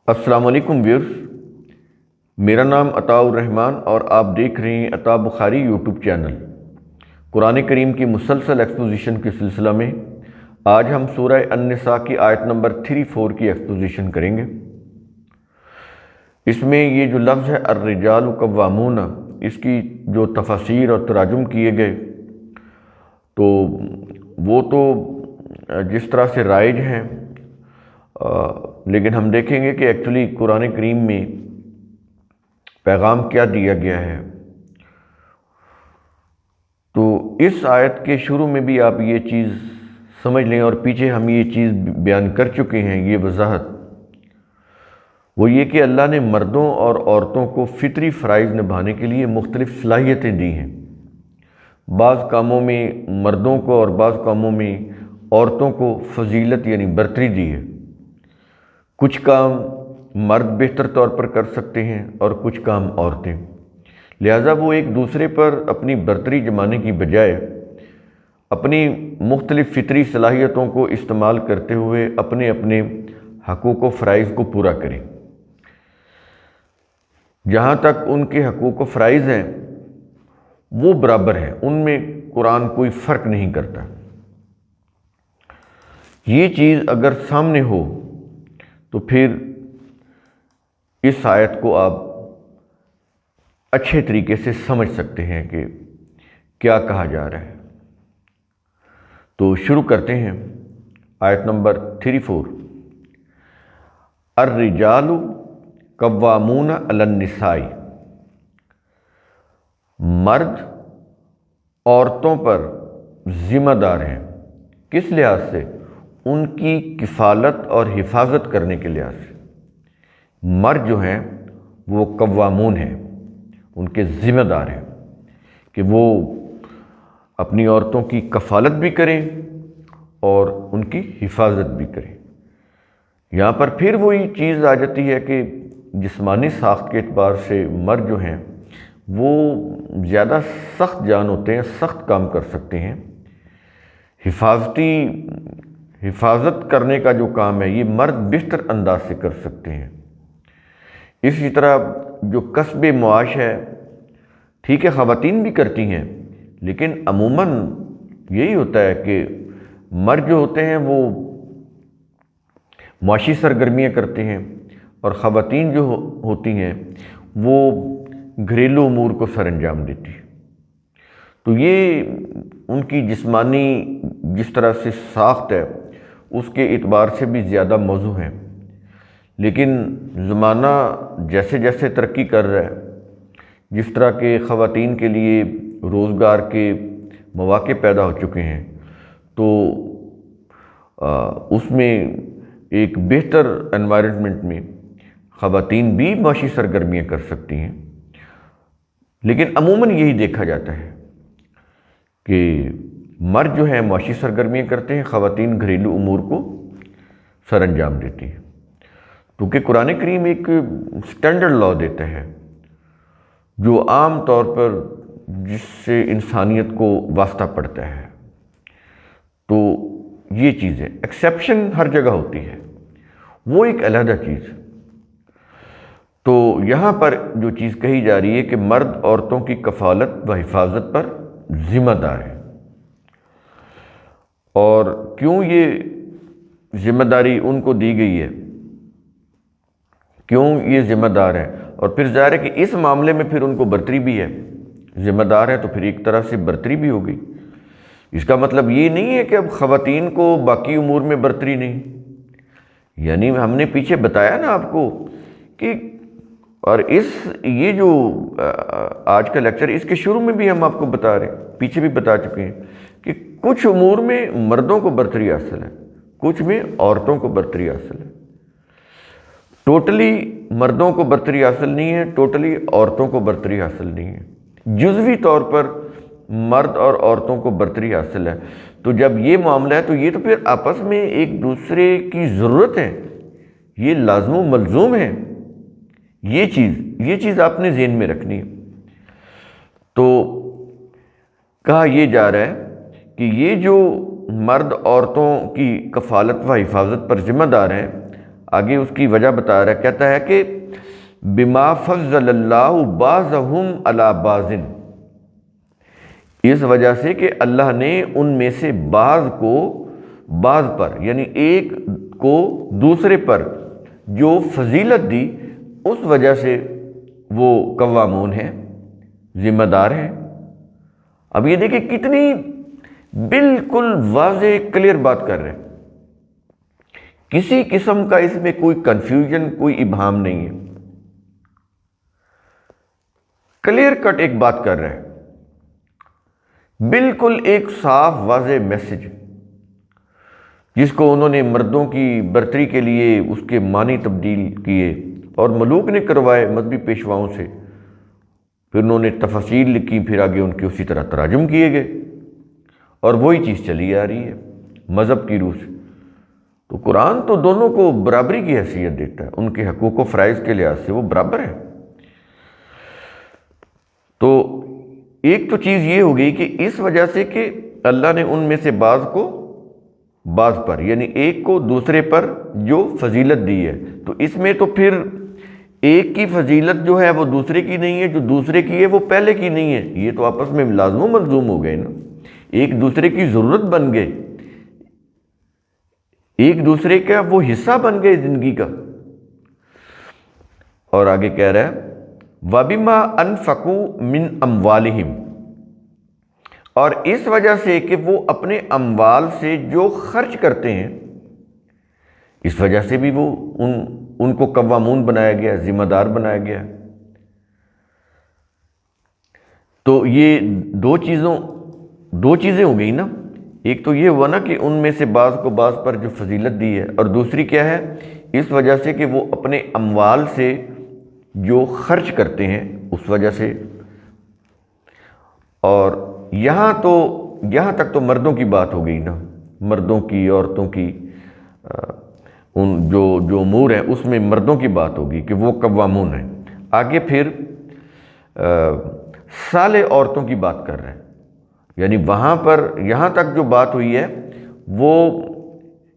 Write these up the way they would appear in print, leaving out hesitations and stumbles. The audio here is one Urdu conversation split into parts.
السلام علیکم ویورز، میرا نام عطاء الرحمن اور آپ دیکھ رہے ہیں عطاء بخاری یوٹیوب چینل۔ قرآن کریم کی مسلسل ایکسپوزیشن کے سلسلہ میں آج ہم سورہ النساء کی آیت نمبر 34 کی ایکسپوزیشن کریں گے۔ اس میں یہ جو لفظ ہے الرجال قوامون، اس کی جو تفاسیر اور تراجم کیے گئے تو وہ تو جس طرح سے رائج ہیں، لیکن ہم دیکھیں گے کہ ایکچولی قرآن کریم میں پیغام کیا دیا گیا ہے۔ تو اس آیت کے شروع میں بھی آپ یہ چیز سمجھ لیں، اور پیچھے ہم یہ چیز بیان کر چکے ہیں، یہ وضاحت وہ یہ کہ اللہ نے مردوں اور عورتوں کو فطری فرائض نبھانے کے لیے مختلف صلاحیتیں دی ہیں۔ بعض کاموں میں مردوں کو اور بعض کاموں میں عورتوں کو فضیلت یعنی برتری دی ہے۔ کچھ کام مرد بہتر طور پر کر سکتے ہیں اور کچھ کام عورتیں، لہٰذا وہ ایک دوسرے پر اپنی برتری جمانے کی بجائے اپنی مختلف فطری صلاحیتوں کو استعمال کرتے ہوئے اپنے اپنے حقوق و فرائض کو پورا کریں۔ جہاں تک ان کے حقوق و فرائض ہیں وہ برابر ہیں، ان میں قرآن کوئی فرق نہیں کرتا۔ یہ چیز اگر سامنے ہو تو پھر اس آیت کو آپ اچھے طریقے سے سمجھ سکتے ہیں کہ کیا کہا جا رہا ہے۔ تو شروع کرتے ہیں آیت نمبر 34۔ الرجال قوامون علی النساء، مرد عورتوں پر ذمہ دار ہیں۔ کس لحاظ سے؟ ان کی کفالت اور حفاظت کرنے کے لحاظ سے۔ مرد جو ہیں وہ قوامون ہیں، ان کے ذمہ دار ہیں کہ وہ اپنی عورتوں کی کفالت بھی کریں اور ان کی حفاظت بھی کریں۔ یہاں پر پھر وہی چیز آ جاتی ہے کہ جسمانی ساخت کے اعتبار سے مرد جو ہیں وہ زیادہ سخت جان ہوتے ہیں، سخت کام کر سکتے ہیں۔ حفاظت کرنے کا جو کام ہے یہ مرد بہتر انداز سے کر سکتے ہیں۔ اسی طرح جو کسب معاش ہے، ٹھیک ہے خواتین بھی کرتی ہیں، لیکن عموماً یہی ہوتا ہے کہ مرد جو ہوتے ہیں وہ معاشی سرگرمیاں کرتے ہیں اور خواتین جو ہوتی ہیں وہ گھریلو امور کو سر انجام دیتی ہیں۔ تو یہ ان کی جسمانی جس طرح سے ساخت ہے اس کے اعتبار سے بھی زیادہ موزوں ہیں، لیکن زمانہ جیسے جیسے ترقی کر رہا ہے، جس طرح کے خواتین کے لیے روزگار کے مواقع پیدا ہو چکے ہیں، تو اس میں ایک بہتر انوائرمنٹ میں خواتین بھی معاشی سرگرمیاں کر سکتی ہیں۔ لیکن عموماً یہی دیکھا جاتا ہے کہ مرد جو ہیں معاشی سرگرمیاں کرتے ہیں، خواتین گھریلو امور کو سر انجام دیتی ہیں۔ کیونکہ قرآن کریم ایک سٹینڈرڈ لا دیتا ہے جو عام طور پر جس سے انسانیت کو واسطہ پڑتا ہے۔ تو یہ چیز ہے، ایکسیپشن ہر جگہ ہوتی ہے، وہ ایک علیحدہ چیز۔ تو یہاں پر جو چیز کہی جا رہی ہے کہ مرد عورتوں کی کفالت و حفاظت پر ذمہ دار ہے۔ اور کیوں یہ ذمہ داری ان کو دی گئی ہے، کیوں یہ ذمہ دار ہے؟ اور پھر ظاہر ہے کہ اس معاملے میں پھر ان کو برتری بھی ہے، ذمہ دار ہے تو پھر ایک طرح سے برتری بھی ہوگی۔ اس کا مطلب یہ نہیں ہے کہ اب خواتین کو باقی امور میں برتری نہیں، یعنی ہم نے پیچھے بتایا نا آپ کو کہ، اور یہ جو آج کا لیکچر اس کے شروع میں بھی ہم آپ کو بتا رہے ہیں، پیچھے بھی بتا چکے ہیں کہ کچھ امور میں مردوں کو برتری حاصل ہے، کچھ میں عورتوں کو برتری حاصل ہے۔ ٹوٹلی مردوں کو برتری حاصل نہیں ہے، ٹوٹلی عورتوں کو برتری حاصل نہیں ہے، جزوی طور پر مرد اور عورتوں کو برتری حاصل ہے۔ تو جب یہ معاملہ ہے تو یہ تو پھر آپس میں ایک دوسرے کی ضرورت ہے، یہ لازم و ملزوم ہے۔ یہ چیز آپ نے ذہن میں رکھنی ہے۔ تو کہا یہ جا رہا ہے کہ یہ جو مرد عورتوں کی کفالت و حفاظت پر ذمہ دار ہیں، آگے اس کی وجہ بتا رہا ہے، کہتا ہے کہ بما فضل اللہ بعضهم علی بعض، اس وجہ سے کہ اللہ نے ان میں سے بعض کو بعض پر، یعنی ایک کو دوسرے پر جو فضیلت دی، اس وجہ سے وہ قوامون ہیں، ذمہ دار ہیں۔ اب یہ دیکھیں کتنی بالکل واضح کلیئر بات کر رہے ہیں، کسی قسم کا اس میں کوئی کنفیوژن، کوئی ابہام نہیں ہے، کلیئر کٹ ایک بات کر رہے ہیں، بالکل ایک صاف واضح میسج، جس کو انہوں نے مردوں کی برتری کے لیے اس کے معنی تبدیل کیے اور ملوک نے کروائے مذہبی پیشواؤں سے، پھر انہوں نے تفاصیل لکھی، پھر آگے ان کے اسی طرح تراجم کیے گئے، اور وہی چیز چلی آ رہی ہے مذہب کی روح سے۔ تو قرآن تو دونوں کو برابری کی حیثیت دیتا ہے، ان کے حقوق و فرائض کے لحاظ سے وہ برابر ہے۔ تو ایک تو چیز یہ ہو گئی کہ اس وجہ سے کہ اللہ نے ان میں سے بعض کو بعض پر، یعنی ایک کو دوسرے پر جو فضیلت دی ہے، تو اس میں تو پھر ایک کی فضیلت جو ہے وہ دوسرے کی نہیں ہے، جو دوسرے کی ہے وہ پہلے کی نہیں ہے، یہ تو آپس میں لازم و ملزوم ہو گئے نا، ایک دوسرے کی ضرورت بن گئے، ایک دوسرے کا وہ حصہ بن گئے زندگی کا۔ اور آگے کہہ رہا ہے وَبِمَا أَنفَقُوا مِنْ أَمْوَالِهِمْ، اور اس وجہ سے کہ وہ اپنے اموال سے جو خرچ کرتے ہیں، اس وجہ سے بھی وہ ان کو قوامون بنایا گیا، ذمہ دار بنایا گیا۔ تو یہ دو چیزیں ہو گئی نا، ایک تو یہ ہوا نا کہ ان میں سے بعض کو بعض پر جو فضیلت دی ہے، اور دوسری کیا ہے، اس وجہ سے کہ وہ اپنے اموال سے جو خرچ کرتے ہیں اس وجہ سے۔ اور یہاں تک تو مردوں کی بات ہو گئی نا، مردوں کی، عورتوں کی، ان جو امور ہیں اس میں مردوں کی بات ہوگی کہ وہ قوامون ہیں۔ آگے پھر صالح عورتوں کی بات کر رہے ہیں، یعنی وہاں پر یہاں تک جو بات ہوئی ہے وہ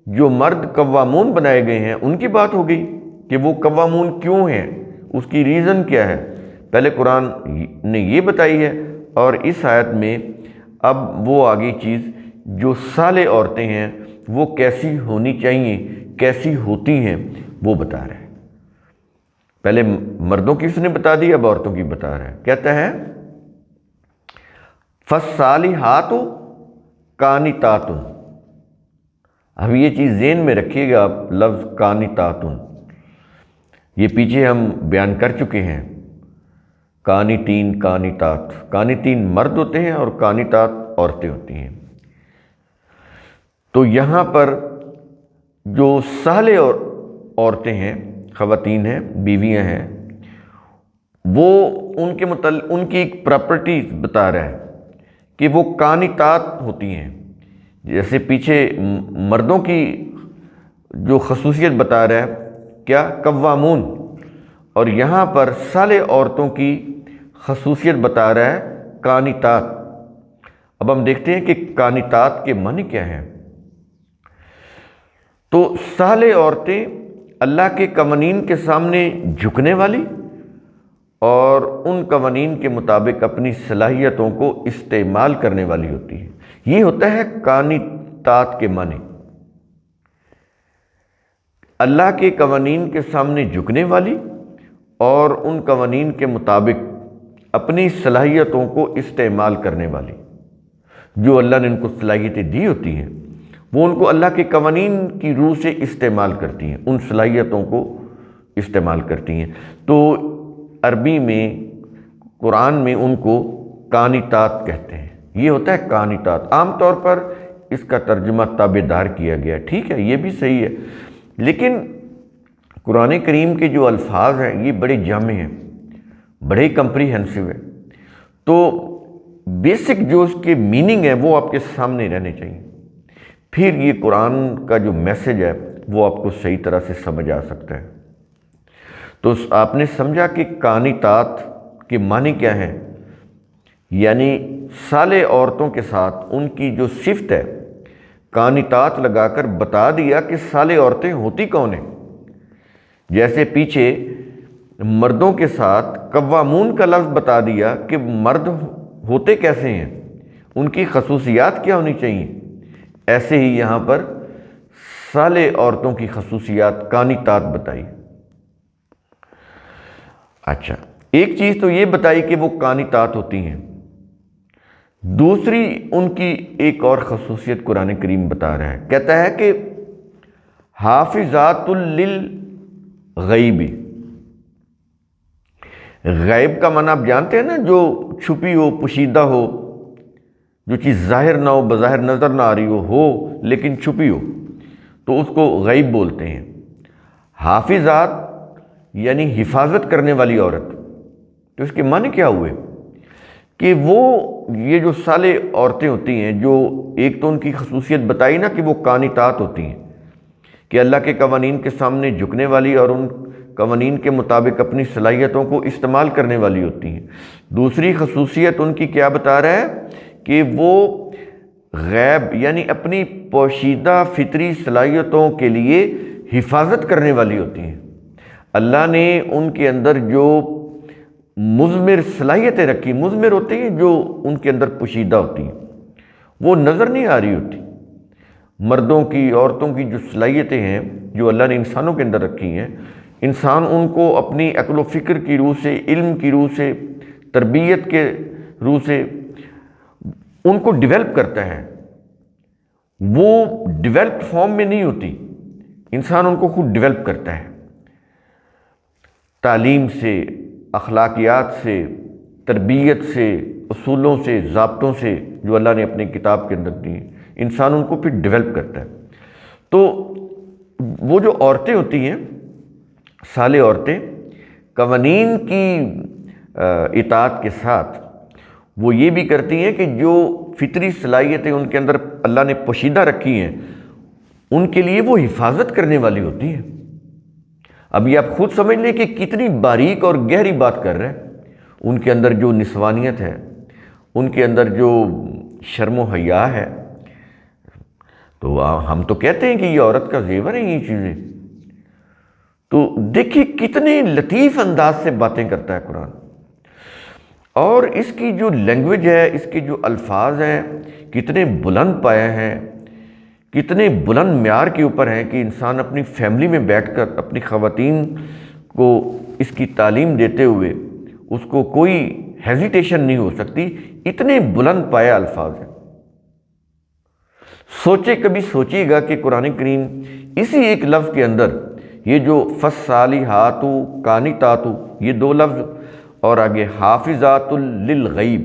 جو مرد قوامون بنائے گئے ہیں ان کی بات ہو گئی کہ وہ قوامون کیوں ہیں، اس کی ریزن کیا ہے، پہلے قرآن نے یہ بتائی ہے، اور اس آیت میں اب وہ آگئی چیز جو صالح عورتیں ہیں وہ کیسی ہونی چاہیے، کیسی ہوتی ہیں، وہ بتا رہے ہیں۔ پہلے مردوں کی اس نے بتا دی، اب عورتوں کی بتا رہے ہیں۔ کہتا ہے فَالصَّالِحَاتُ قَانِتَاتٌ، اب یہ چیز ذہن میں رکھیے گا آپ، لفظ قانتاتن، یہ پیچھے ہم بیان کر چکے ہیں، قانتین، قانتات، قانتین مرد ہوتے ہیں اور قانتات عورتیں ہوتی ہیں۔ تو یہاں پر جو صالح عورتیں ہیں، خواتین ہیں، بیویاں ہیں، وہ ان کے متعلق ان کی ایک پراپرٹی بتا رہا ہے کہ وہ قانتات ہوتی ہیں، جیسے پیچھے مردوں کی جو خصوصیت بتا رہا ہے کیا، قوامون، اور یہاں پر صالح عورتوں کی خصوصیت بتا رہا ہے قانتات۔ اب ہم دیکھتے ہیں کہ قانتات کے معنی کیا ہیں۔ تو صالح عورتیں اللہ کے قوانین کے سامنے جھکنے والی اور ان قوانین کے مطابق اپنی صلاحیتوں کو استعمال کرنے والی ہوتی ہے، یہ ہوتا ہے قانتات کے معنی، اللہ کے قوانین کے سامنے جھکنے والی اور ان قوانین کے مطابق اپنی صلاحیتوں کو استعمال کرنے والی۔ جو اللہ نے ان کو صلاحیتیں دی ہوتی ہیں وہ ان کو اللہ کے قوانین کی روح سے استعمال کرتی ہیں، ان صلاحیتوں کو استعمال کرتی ہیں۔ تو عربی میں، قرآن میں ان کو قانتات کہتے ہیں، یہ ہوتا ہے قانتات۔ عام طور پر اس کا ترجمہ تابعدار کیا گیا، ٹھیک ہے، یہ بھی صحیح ہے، لیکن قرآن کریم کے جو الفاظ ہیں یہ بڑے جامع ہیں، بڑے کمپریہنسو ہیں، تو بیسک جو اس کے میننگ ہے وہ آپ کے سامنے رہنے چاہیے، پھر یہ قرآن کا جو میسج ہے وہ آپ کو صحیح طرح سے سمجھ آ سکتا ہے۔ تو آپ نے سمجھا کہ قانتات کے معنی کیا ہیں، یعنی صالح عورتوں کے ساتھ ان کی جو صفت ہے، قانتات لگا کر بتا دیا کہ صالح عورتیں ہوتی کون ہیں، جیسے پیچھے مردوں کے ساتھ قوامون کا لفظ بتا دیا کہ مرد ہوتے کیسے ہیں، ان کی خصوصیات کیا ہونی چاہیے، ایسے ہی یہاں پر صالح عورتوں کی خصوصیات قانتات بتائی۔ اچھا، ایک چیز تو یہ بتائی کہ وہ قانتات ہوتی ہیں، دوسری ان کی ایک اور خصوصیت قرآن کریم بتا رہا ہے، کہتا ہے کہ حافظات للغیب۔ غیب کا معنی آپ جانتے ہیں نا، جو چھپی ہو، پوشیدہ ہو، جو چیز ظاہر نہ ہو، بظاہر نظر نہ آ رہی ہو لیکن چھپی ہو، تو اس کو غیب بولتے ہیں۔ حافظات یعنی حفاظت کرنے والی عورت، تو اس کے معنی کیا ہوئے کہ وہ یہ جو صالح عورتیں ہوتی ہیں، جو ایک تو ان کی خصوصیت بتائی نا کہ وہ قانتات ہوتی ہیں، کہ اللہ کے قوانین کے سامنے جھکنے والی اور ان قوانین کے مطابق اپنی صلاحیتوں کو استعمال کرنے والی ہوتی ہیں۔ دوسری خصوصیت ان کی کیا بتا رہا ہے کہ وہ غیب یعنی اپنی پوشیدہ فطری صلاحیتوں کے لیے حفاظت کرنے والی ہوتی ہیں۔ اللہ نے ان کے اندر جو مضمر صلاحیتیں رکھی، مضمر ہوتے ہیں جو ان کے اندر پوشیدہ ہوتی ہیں، وہ نظر نہیں آ رہی ہوتی۔ مردوں کی، عورتوں کی جو صلاحیتیں ہیں جو اللہ نے انسانوں کے اندر رکھی ہیں، انسان ان کو اپنی عقل و فکر کی روح سے، علم کی روح سے، تربیت کے روح سے ان کو ڈیولپ کرتا ہے۔ وہ ڈیولپڈ فارم میں نہیں ہوتی، انسان ان کو خود ڈیولپ کرتا ہے، تعلیم سے، اخلاقیات سے، تربیت سے، اصولوں سے، ضابطوں سے جو اللہ نے اپنی کتاب کے اندر دی ہیں، انسان ان کو پھر ڈیولپ کرتا ہے۔ تو وہ جو عورتیں ہوتی ہیں، صالح عورتیں، قوانین کی اطاعت کے ساتھ وہ یہ بھی کرتی ہیں کہ جو فطری صلاحیتیں ان کے اندر اللہ نے پوشیدہ رکھی ہیں، ان کے لیے وہ حفاظت کرنے والی ہوتی ہیں۔ اب یہ آپ خود سمجھ لیں کہ کتنی باریک اور گہری بات کر رہے ہیں۔ ان کے اندر جو نسوانیت ہے، ان کے اندر جو شرم و حیا ہے، تو ہم تو کہتے ہیں کہ یہ عورت کا زیور ہے یہ چیزیں، تو دیکھیے کتنے لطیف انداز سے باتیں کرتا ہے قرآن، اور اس کی جو لینگویج ہے، اس کے جو الفاظ ہیں، کتنے بلند پائے ہیں، کتنے بلند معیار کے اوپر ہیں کہ انسان اپنی فیملی میں بیٹھ کر اپنی خواتین کو اس کی تعلیم دیتے ہوئے اس کو کوئی ہیزیٹیشن نہیں ہو سکتی، اتنے بلند پائے الفاظ ہیں۔ کبھی سوچیے گا کہ قرآن کریم اسی ایک لفظ کے اندر یہ جو فالصالحات قانتات، یہ دو لفظ، اور آگے حافظات للغیب،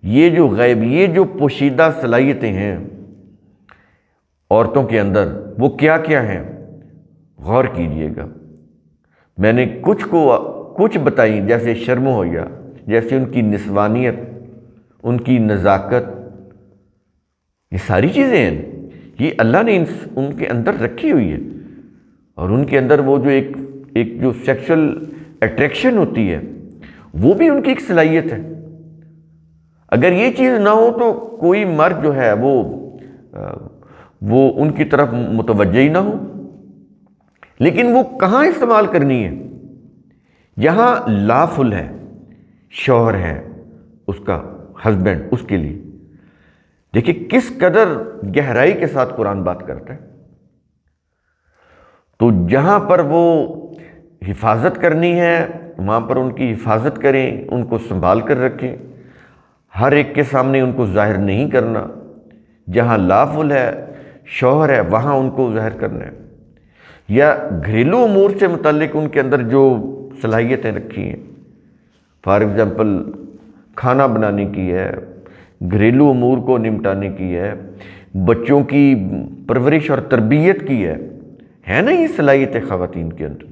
یہ جو غیب، یہ جو پوشیدہ صلاحیتیں ہیں عورتوں کے اندر، وہ کیا کیا ہیں، غور کیجئے گا۔ میں نے کچھ بتائی، جیسے شرم و حیا، جیسے ان کی نسوانیت، ان کی نزاکت، یہ ساری چیزیں ہیں، یہ اللہ نے ان کے اندر رکھی ہوئی ہے۔ اور ان کے اندر وہ جو ایک جو سیکشل اٹریکشن ہوتی ہے، وہ بھی ان کی ایک صلاحیت ہے۔ اگر یہ چیز نہ ہو تو کوئی مرد جو ہے وہ ان کی طرف متوجہ ہی نہ ہو۔ لیکن وہ کہاں استعمال کرنی ہے؟ یہاں لافل ہے، شوہر ہے، اس کا ہسبینڈ، اس کے لیے دیکھیں کس قدر گہرائی کے ساتھ قرآن بات کرتا ہے۔ تو جہاں پر وہ حفاظت کرنی ہے، وہاں پر ان کی حفاظت کریں، ان کو سنبھال کر رکھیں، ہر ایک کے سامنے ان کو ظاہر نہیں کرنا۔ جہاں لافل ہے، شوہر ہے، وہاں ان کو ظاہر کرنا ہے۔ یا گھریلو امور سے متعلق ان کے اندر جو صلاحیتیں رکھی ہیں، فار ایگزامپل کھانا بنانے کی ہے، گھریلو امور کو نمٹانے کی ہے، بچوں کی پرورش اور تربیت کی ہے نا یہ صلاحیتیں خواتین کے اندر،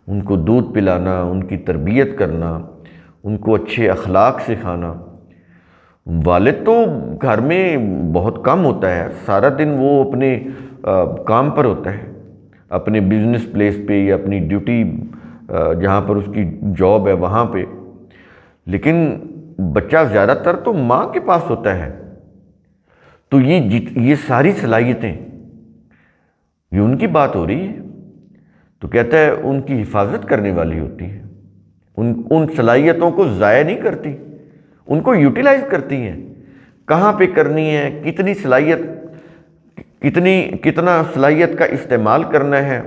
ان کو دودھ پلانا، ان کی تربیت کرنا، ان کو اچھے اخلاق سکھانا۔ والد تو گھر میں بہت کم ہوتا ہے، سارا دن وہ اپنے کام پر ہوتا ہے، اپنے بزنس پلیس پہ یا اپنی ڈیوٹی جہاں پر اس کی جاب ہے وہاں پہ، لیکن بچہ زیادہ تر تو ماں کے پاس ہوتا ہے۔ تو یہ ساری صلاحیتیں، یہ ان کی بات ہو رہی ہے۔ تو کہتا ہے ان کی حفاظت کرنے والی ہوتی ہے، ان صلاحیتوں کو ضائع نہیں کرتی، ان کو یوٹیلائز کرتی ہیں، کہاں پہ کرنی ہے، کتنی صلاحیت، کتنا صلاحیت کا استعمال کرنا ہے،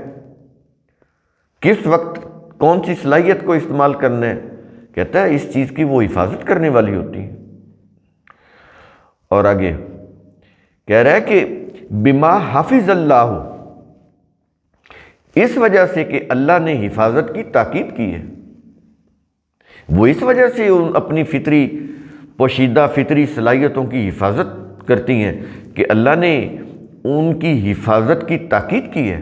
کس وقت کون سی صلاحیت کو استعمال کرنا ہے، کہتا ہے اس چیز کی وہ حفاظت کرنے والی ہوتی ہے۔ اور آگے کہہ رہا ہے کہ بما حافظ اللہ، اس وجہ سے کہ اللہ نے حفاظت کی تاکید کی ہے، وہ اس وجہ سے اپنی فطری پوشیدہ فطری صلاحیتوں کی حفاظت کرتی ہیں کہ اللہ نے ان کی حفاظت کی تاکید کی ہے،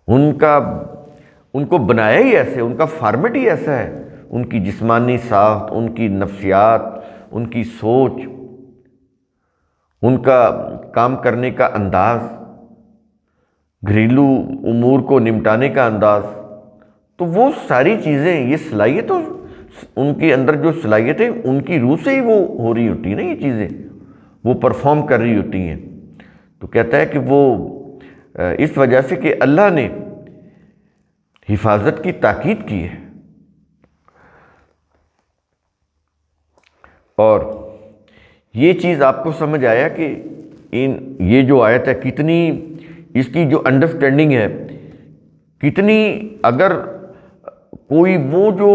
ان کو بنایا ہی ایسے، ان کا فارمیٹ ہی ایسا ہے، ان کی جسمانی ساخت، ان کی نفسیات، ان کی سوچ، ان کا کام کرنے کا انداز، گھریلو امور کو نمٹانے کا انداز، تو وہ ساری چیزیں، یہ صلاحیتوں، ان کے اندر جو صلاحیتیں ان کی روح سے ہی وہ ہو رہی ہوتی ہیں نا، یہ چیزیں وہ پرفارم کر رہی ہوتی ہیں۔ تو کہتا ہے کہ وہ اس وجہ سے کہ اللہ نے حفاظت کی تاکید کی ہے۔ اور یہ چیز آپ کو سمجھ آیا کہ یہ جو آیت ہے کتنی، اس کی جو انڈرسٹینڈنگ ہے کتنی، اگر کوئی وہ جو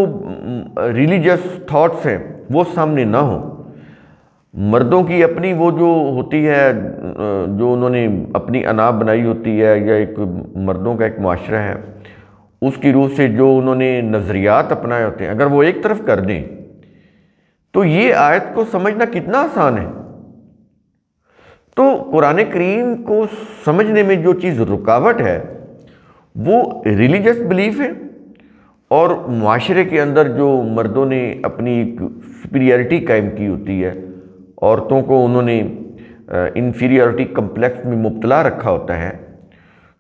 ریلیجس تھاٹس ہیں وہ سامنے نہ ہو، مردوں کی اپنی وہ جو ہوتی ہے، جو انہوں نے اپنی انا بنائی ہوتی ہے، یا ایک مردوں کا ایک معاشرہ ہے، اس کی روح سے جو انہوں نے نظریات اپنائے ہوتے ہیں، اگر وہ ایک طرف کر دیں تو یہ آیت کو سمجھنا کتنا آسان ہے۔ تو قرآن کریم کو سمجھنے میں جو چیز رکاوٹ ہے وہ ریلیجس بلیف ہے، اور معاشرے کے اندر جو مردوں نے اپنی ایک سپیریئرٹی قائم کی ہوتی ہے، عورتوں کو انہوں نے انفیریئرٹی کمپلیکس میں مبتلا رکھا ہوتا ہے،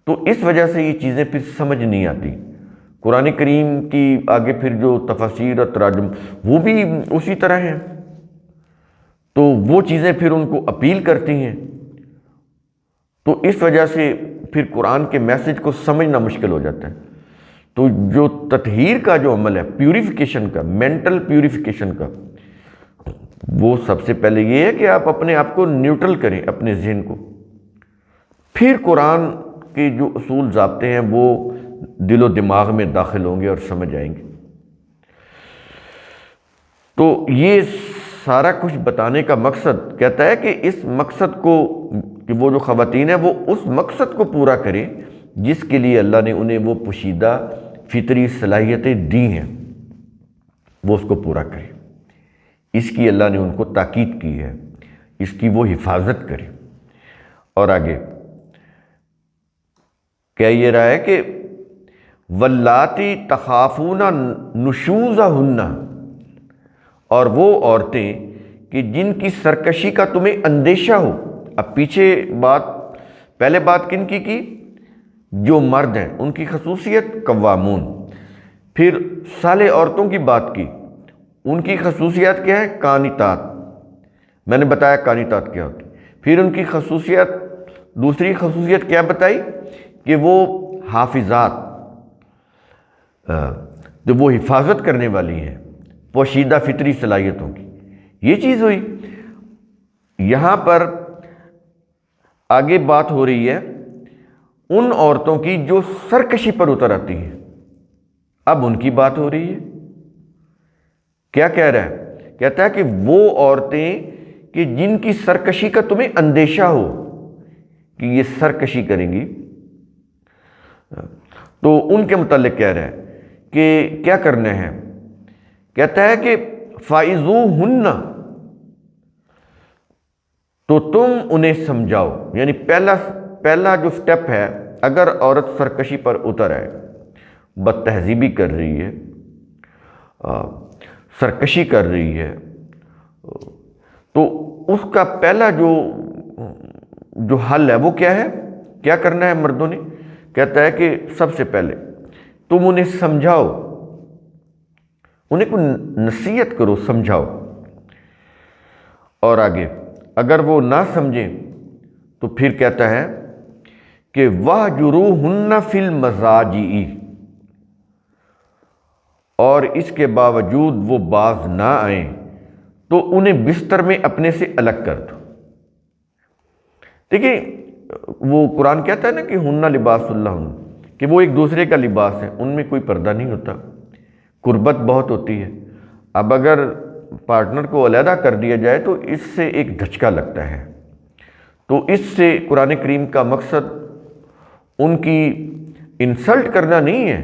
تو اس وجہ سے یہ چیزیں پھر سمجھ نہیں آتی۔ قرآن کریم کی آگے پھر جو تفاسیر اور تراجم وہ بھی اسی طرح ہیں، تو وہ چیزیں پھر ان کو اپیل کرتی ہیں، تو اس وجہ سے پھر قرآن کے میسج کو سمجھنا مشکل ہو جاتا ہے۔ تو جو تطہیر کا جو عمل ہے، پیوریفیکیشن کا، مینٹل پیوریفیکیشن کا، وہ سب سے پہلے یہ ہے کہ آپ اپنے آپ کو نیوٹرل کریں، اپنے ذہن کو، پھر قرآن کے جو اصول ضابطے ہیں وہ دل و دماغ میں داخل ہوں گے اور سمجھ آئیں گے۔ تو یہ سارا کچھ بتانے کا مقصد کہتا ہے کہ اس مقصد کو، کہ وہ جو خواتین ہیں وہ اس مقصد کو پورا کریں جس کے لیے اللہ نے انہیں وہ پوشیدہ فطری صلاحیتیں دی ہیں، وہ اس کو پورا کریں، اس کی اللہ نے ان کو تاکید کی ہے، اس کی وہ حفاظت کریں۔ اور آگے کہہ یہ رہا ہے کہ واللاتی تخافون نشوزہن، اور وہ عورتیں کہ جن کی سرکشی کا تمہیں اندیشہ ہو۔ اب پیچھے پہلے بات کن کی جو مرد ہیں ان کی خصوصیت قوامون، پھر صالح عورتوں کی بات کی، ان کی خصوصیات کیا ہے؟ قانتات، میں نے بتایا قانتات کیا ہوتی، پھر ان کی خصوصیت، دوسری خصوصیت کیا بتائی کہ وہ حافظات، جو وہ حفاظت کرنے والی ہیں پوشیدہ فطری صلاحیتوں کی، یہ چیز ہوئی۔ یہاں پر آگے بات ہو رہی ہے ان عورتوں کی جو سرکشی پر اتر آتی ہیں، اب ان کی بات ہو رہی ہے۔ کیا کہہ رہا ہے؟ کہتا ہے کہ وہ عورتیں کہ جن کی سرکشی کا تمہیں اندیشہ ہو کہ یہ سرکشی کریں گی، تو ان کے متعلق کہہ رہا ہے کہ کیا کرنا ہے؟ کہتا ہے کہ فائزوہن، تو تم انہیں سمجھاؤ، یعنی پہلا جو سٹیپ ہے، اگر عورت سرکشی پر اتر آئے، بد تہذیبی کر رہی ہے، سرکشی کر رہی ہے، تو اس کا پہلا جو حل ہے وہ کیا ہے؟ کیا کرنا ہے مردوں نے؟ کہتا ہے کہ سب سے پہلے تم انہیں سمجھاؤ، انہیں کو نصیحت کرو، سمجھاؤ۔ اور آگے اگر وہ نہ سمجھیں تو پھر کہتا ہے کہ وَاهْجُرُوهُنَّ فِي الْمَضَاجِعِ، اور اس کے باوجود وہ باز نہ آئیں تو انہیں بستر میں اپنے سے الگ کر دو۔ دیکھیں وہ قرآن کہتا ہے نا کہ ہنّ لباس لہن، کہ وہ ایک دوسرے کا لباس ہے، ان میں کوئی پردہ نہیں ہوتا، قربت بہت ہوتی ہے۔ اب اگر پارٹنر کو علیحدہ کر دیا جائے تو اس سے ایک دھچکا لگتا ہے، تو اس سے قرآن کریم کا مقصد ان کی انسلٹ کرنا نہیں ہے،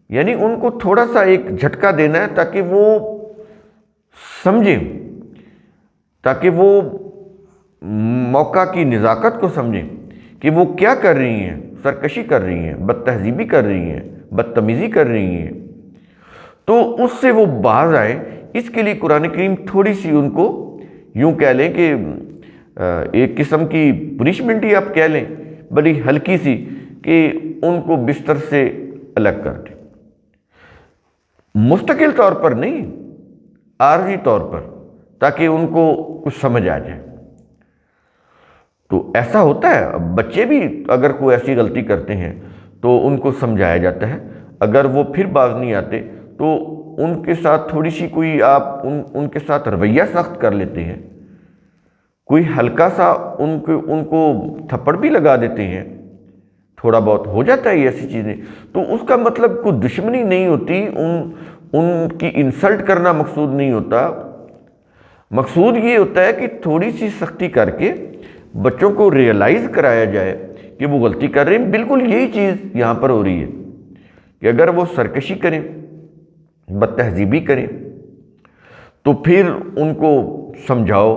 یعنی ان کو تھوڑا سا ایک جھٹکا دینا ہے تاکہ وہ سمجھیں، تاکہ وہ موقع کی نزاکت کو سمجھیں کہ وہ کیا کر رہی ہیں، سرکشی کر رہی ہیں، بد تہذیبی کر رہی ہیں، بدتمیزی کر رہی ہیں، تو اس سے وہ باز آئیں۔ اس کے لیے قرآن کریم تھوڑی سی ان کو یوں کہہ لیں کہ ایک قسم کی پنشمنٹ ہی آپ کہہ لیں، بڑی ہلکی سی، کہ ان کو بستر سے الگ کر دیں، مستقل طور پر نہیں، عارضی طور پر، تاکہ ان کو کچھ سمجھ آ جائے۔ تو ایسا ہوتا ہے، اب بچے بھی اگر کوئی ایسی غلطی کرتے ہیں تو ان کو سمجھایا جاتا ہے، اگر وہ پھر باز نہیں آتے تو ان کے ساتھ تھوڑی سی کوئی آپ ان کے ساتھ رویہ سخت کر لیتے ہیں، کوئی ہلکا سا ان کو تھپڑ بھی لگا دیتے ہیں، تھوڑا بہت ہو جاتا ہے یہ ایسی چیزیں، تو اس کا مطلب کوئی دشمنی نہیں ہوتی، ان کی انسلٹ کرنا مقصود نہیں ہوتا، مقصود یہ ہوتا ہے کہ تھوڑی سی سختی کر کے بچوں کو ریئلائز کرایا جائے کہ وہ غلطی کر رہے ہیں۔ بالکل یہی چیز یہاں پر ہو رہی ہے کہ اگر وہ سرکشی کریں، بد تہذیبی کریں، تو پھر ان کو سمجھاؤ،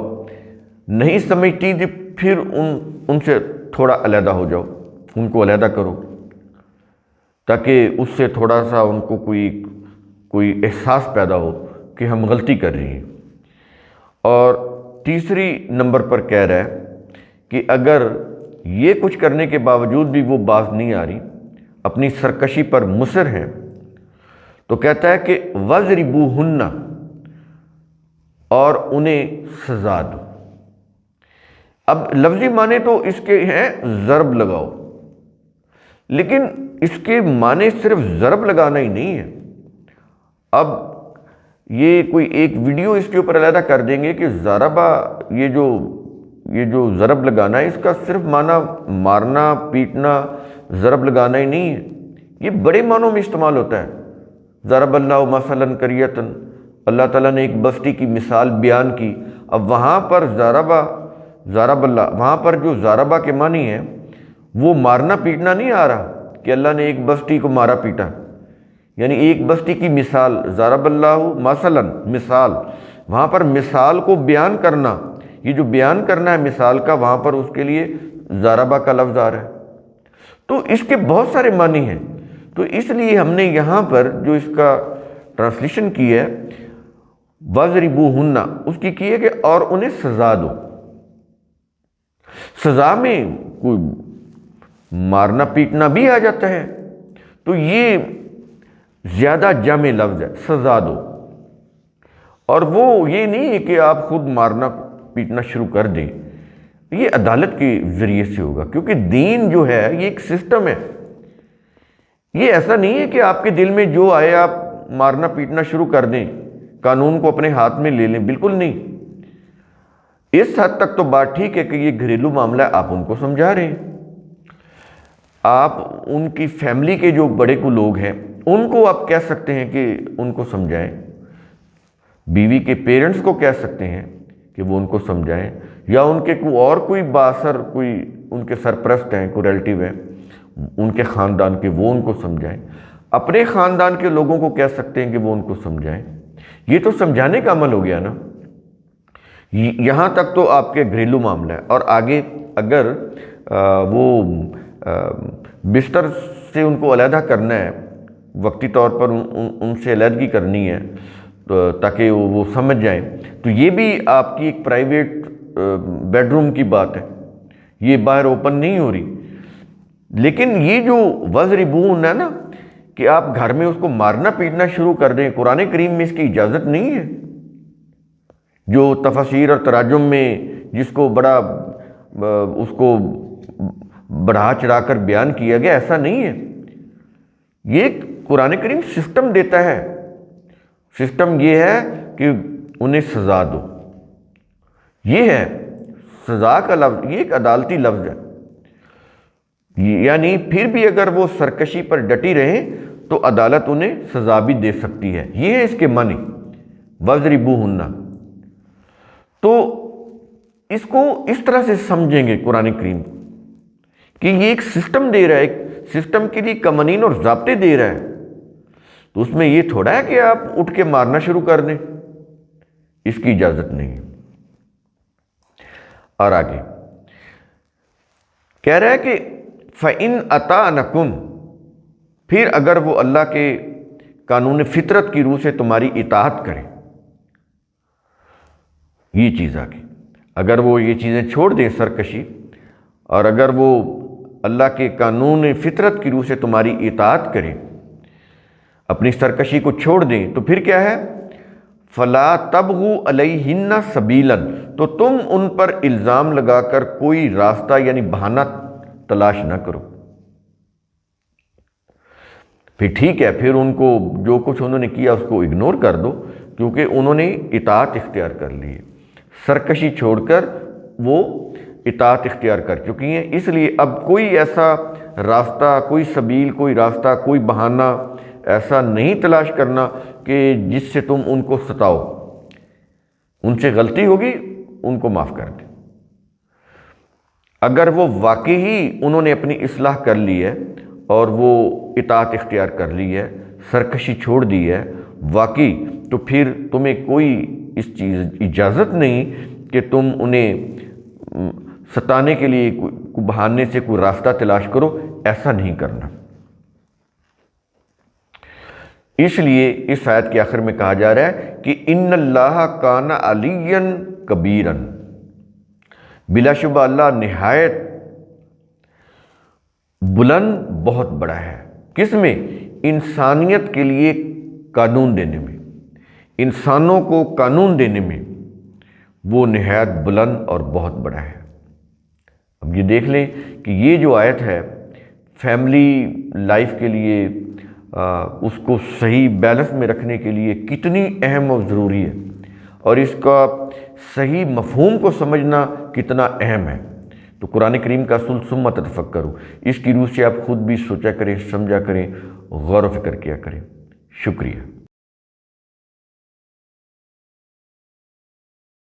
نہیں سمجھتی تو پھر ان سے تھوڑا علیحدہ ہو جاؤ، ان کو علیحدہ کرو، تاکہ اس سے تھوڑا سا ان کو کوئی احساس پیدا ہو کہ ہم غلطی کر رہے ہیں۔ اور تیسری نمبر پر کہہ رہا ہے کہ اگر یہ کچھ کرنے کے باوجود بھی وہ باز نہیں آ رہی، اپنی سرکشی پر مصر ہیں، تو کہتا ہے کہ وَاضْرِبُوهُنَّ، اور انہیں سزا دو۔ اب لفظی معنی تو اس کے ہیں ضرب لگاؤ، لیکن اس کے معنی صرف ضرب لگانا ہی نہیں ہے۔ اب یہ کوئی ایک ویڈیو اس کے اوپر علیحدہ کر دیں گے کہ ضربہ، یہ جو ضرب لگانا ہے، اس کا صرف معنی مارنا، پیٹنا، ضرب لگانا ہی نہیں ہے، یہ بڑے معنوں میں استعمال ہوتا ہے۔ ضرب اللہ مثلاً قریۃ، اللہ تعالیٰ نے ایک بستی کی مثال بیان کی۔ اب وہاں پر ضرب اللہ، وہاں پر جو ضربہ کے معنی ہے وہ مارنا پیٹنا نہیں آ رہا کہ اللہ نے ایک بستی کو مارا پیٹا، یعنی ایک بستی کی مثال، ضرب اللہ مثلاً، مثال، وہاں پر مثال کو بیان کرنا، یہ جو بیان کرنا ہے مثال کا، وہاں پر اس کے لیے ضربہ کا لفظ آ رہا ہے۔ تو اس کے بہت سارے معنی ہیں، تو اس لیے ہم نے یہاں پر جو اس کا ٹرانسلیشن کی ہے وَاضْرِبُوهُنَّ، اس کی ہے کہ اور انہیں سزا دو۔ سزا میں کوئی مارنا پیٹنا بھی آ جاتا ہے، تو یہ زیادہ جامع لفظ ہے، سزا دو۔ اور وہ یہ نہیں ہے کہ آپ خود مارنا پیٹنا شروع کر دیں، یہ عدالت کے ذریعے سے ہوگا، کیونکہ دین جو ہے یہ ایک سسٹم ہے، یہ ایسا نہیں ہے کہ آپ کے دل میں جو آئے آپ مارنا پیٹنا شروع کر دیں، قانون کو اپنے ہاتھ میں لے لیں، بالکل نہیں۔ اس حد تک تو بات ٹھیک ہے کہ یہ گھریلو معاملہ ہے، آپ ان کو سمجھا رہے ہیں، آپ ان کی فیملی کے جو بڑے کو لوگ ہیں ان کو آپ کہہ سکتے ہیں کہ ان کو سمجھائیں، بیوی کے پیرنٹس کو کہہ سکتے ہیں کہ وہ ان کو سمجھائیں، یا ان کے کوئی باثر کوئی ان کے سرپرست ہیں، کوئی ریلیٹیو ہیں ان کے خاندان کے، وہ ان کو سمجھائیں، اپنے خاندان کے لوگوں کو کہہ سکتے ہیں کہ وہ ان کو سمجھائیں۔ یہ تو سمجھانے کا عمل ہو گیا نا، یہاں تک تو آپ کے گھریلو معاملہ ہے۔ اور آگے اگر وہ بستر سے ان کو علیحدہ کرنا ہے، وقتی طور پر ان سے علیحدگی کرنی ہے تاکہ وہ سمجھ جائیں، تو یہ بھی آپ کی ایک پرائیویٹ بیڈ روم کی بات ہے، یہ باہر اوپن نہیں ہو رہی۔ لیکن یہ جو وَاضْرِبُوهُنَّ ہے نا، کہ آپ گھر میں اس کو مارنا پیٹنا شروع کر دیں، قرآن کریم میں اس کی اجازت نہیں ہے۔ جو تفاسیر اور تراجم میں جس کو بڑا اس کو بڑھا چڑھا کر بیان کیا گیا، ایسا نہیں ہے۔ یہ قرآن کریم سسٹم دیتا ہے۔ سسٹم یہ ہے کہ انہیں سزا دو، یہ ہے سزا کا لفظ، یہ ایک عدالتی لفظ ہے۔ یعنی پھر بھی اگر وہ سرکشی پر ڈٹی رہیں تو عدالت انہیں سزا بھی دے سکتی ہے، یہ ہے اس کے معنی وَاضْرِبُوهُنَّ۔ تو اس کو اس طرح سے سمجھیں گے قرآن کریم کہ یہ ایک سسٹم دے رہا ہے، ایک سسٹم کے لیے قوانین اور ضابطے دے رہا ہے، تو اس میں یہ تھوڑا ہے کہ آپ اٹھ کے مارنا شروع کر دیں، اس کی اجازت نہیں ہے۔ اور آگے کہہ رہا ہے کہ فَإِنْ أَطَعْنَكُمْ، پھر اگر وہ اللہ کے قانون فطرت کی روح سے تمہاری اطاعت کریں، یہ چیز آگے، اگر وہ یہ چیزیں چھوڑ دیں سرکشی، اور اگر وہ اللہ کے قانون فطرت کی روح سے تمہاری اطاعت کریں، اپنی سرکشی کو چھوڑ دیں، تو پھر کیا ہے؟ فَلَا تَبْغُوا عَلَيْهِنَّ سَبِيلًا، تو تم ان پر الزام لگا کر کوئی راستہ یعنی بہانہ تلاش نہ کرو۔ پھر ٹھیک ہے، پھر ان کو جو کچھ انہوں نے کیا اس کو اگنور کر دو، کیونکہ انہوں نے اطاعت اختیار کر لی ہے، سرکشی چھوڑ کر وہ اطاعت اختیار کر چکی ہیں۔ اس لیے اب کوئی ایسا راستہ، کوئی سبیل، کوئی راستہ، کوئی بہانہ ایسا نہیں تلاش کرنا کہ جس سے تم ان کو ستاؤ۔ ان سے غلطی ہوگی، ان کو معاف کر دیں۔ اگر وہ واقعی انہوں نے اپنی اصلاح کر لی ہے اور وہ اطاعت اختیار کر لی ہے، سرکشی چھوڑ دی ہے واقعی، تو پھر تمہیں کوئی اس چیز اجازت نہیں کہ تم انہیں ستانے کے لیے کوئی بہانے سے کوئی راستہ تلاش کرو، ایسا نہیں کرنا۔ اس لیے اس آیت کے آخر میں کہا جا رہا ہے کہ ان اللہ کان علیٰ کبیراً، بلا شبہ اللہ نہایت بلند، بہت بڑا ہے۔ کس میں؟ انسانیت کے لیے قانون دینے میں، انسانوں کو قانون دینے میں وہ نہایت بلند اور بہت بڑا ہے۔ اب یہ دیکھ لیں کہ یہ جو آیت ہے فیملی لائف کے لیے، اس کو صحیح بیلنس میں رکھنے کے لیے کتنی اہم اور ضروری ہے، اور اس کا صحیح مفہوم کو سمجھنا کتنا اہم ہے۔ تو قرآن کریم کا اصول ثم تفکروا، اس کی روح سے آپ خود بھی سوچا کریں، سمجھا کریں، غور و فکر کیا کریں۔ شکریہ۔